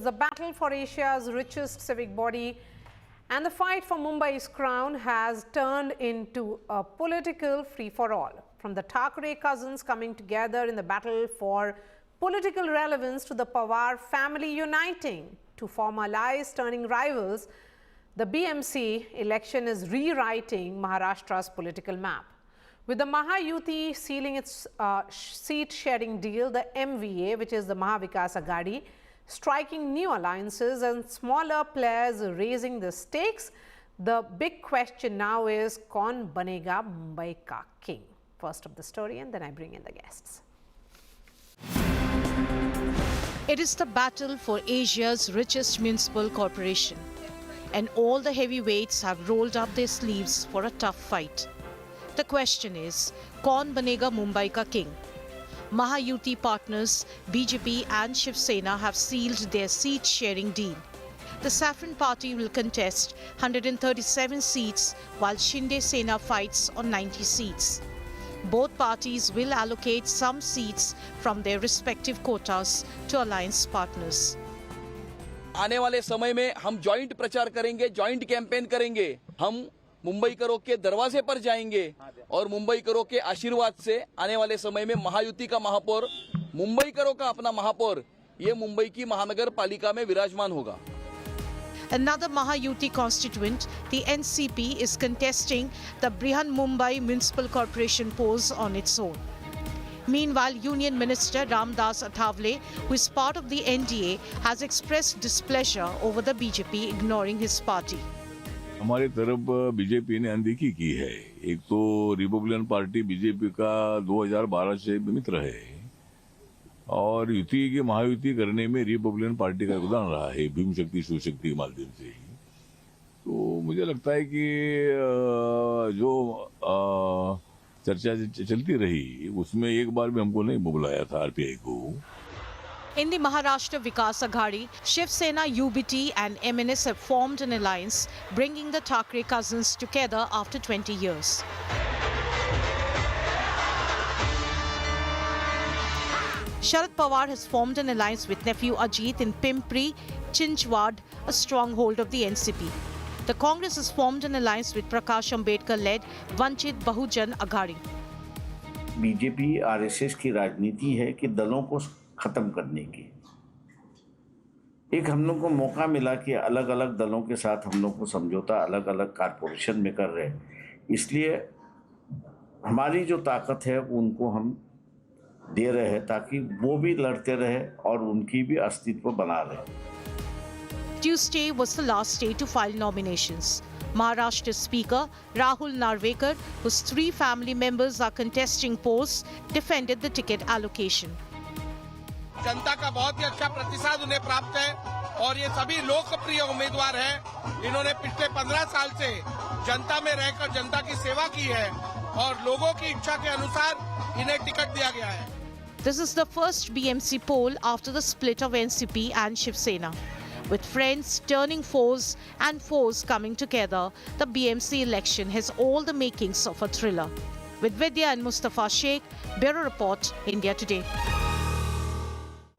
the battle for Asia's richest civic body and the fight for Mumbai's crown has turned into a political free-for-all. From the Thackeray cousins coming together in the battle for political relevance to the Pawar family uniting to form allies turning rivals, the BMC election is rewriting Maharashtra's political map. With the Mahayuti sealing its seat-sharing deal, the MVA, which is the Mahavikas Aghadi, striking new alliances and smaller players raising the stakes, the big question now is, kaun banega Mumbai ka king? First of the story, and then I bring in the guests. It is the battle for Asia's richest municipal corporation, and all the heavyweights have rolled up their sleeves for a tough fight. The question is, kaun banega Mumbai ka king? Mahayuti partners BJP and Shiv Sena have sealed their seat-sharing deal. The Saffron Party will contest 137 seats while Shinde Sena fights on 90 seats. Both parties will allocate some seats from their respective quotas to alliance partners. आने वाले समय में हम joint प्रचार करेंगे, joint campaign करेंगे। हम मुंबई करो के दरवाजे पर जाएंगे और मुंबई करो के आशीर्वाद से आने वाले समय में महायुति का महापौर, मुंबई करो का अपना महापौर, ये मुंबई की महानगर पालिका में विराजमान होगा। Another Mahayuti constituent, the NCP, is contesting the Brihan Mumbai Municipal Corporation pose on its own. Meanwhile, Union Minister Ramdas Athavale, who is part of the NDA, has expressed displeasure over the BJP ignoring his party. हमारी तरफ BJP ने अनदेखी की है। एक तो Republican party BJP का 2012 से मित्र है और युति की महायुति करने में रिपब्लिकन पार्टी का योगदान रहा है भीम शक्ति शिव शक्ति के माध्यम से ही। तो मुझे लगता है कि जो चर्चा चलती रही उसमें एक बार भी हमको नहीं बुलाया था आरपीआई को। In the Maharashtra Vikas Aghadi, Shiv Sena, UBT and MNS have formed an alliance, bringing the Thackeray cousins together after 20 years. Sharad Pawar has formed an alliance with nephew Ajit in Pimpri, Chinchwad, a stronghold of the NCP. The Congress has formed an alliance with Prakash Ambedkar-led Vanchit Bahujan Aghadi. BJP RSS की राजनीति है कि दलों को खत्म करने की। एक हम लोग को मौका मिला कि अलग अलग दलों के साथ हम लोग को समझौता अलग अलग कारपोरेशन में कर रहे हैं, इसलिए हमारी जो ताकत है उनको हम दे रहे हैं ताकि वो भी लड़ते रहे और उनकी भी अस्तित्व बना रहे। Tuesday was the last day to file nominations. Maharashtra Speaker Rahul Narvekar, whose 3 family members are contesting posts, defended the ticket allocation. जनता का बहुत ही अच्छा प्रतिसाद उन्हें प्राप्त है और ये सभी लोकप्रिय उम्मीदवार हैं। इन्होंने पिछले 15 साल से जनता में रहकर जनता की सेवा की है और लोगों की इच्छा के अनुसार इन्हें टिकट दिया गया है। This is the first BMC poll after the split of NCP and Shiv Sena. With friends turning foes and foes coming together, the BMC election has all the makings of a thriller. With Vidya and Mustafa Sheikh, Bureau Report, India Today.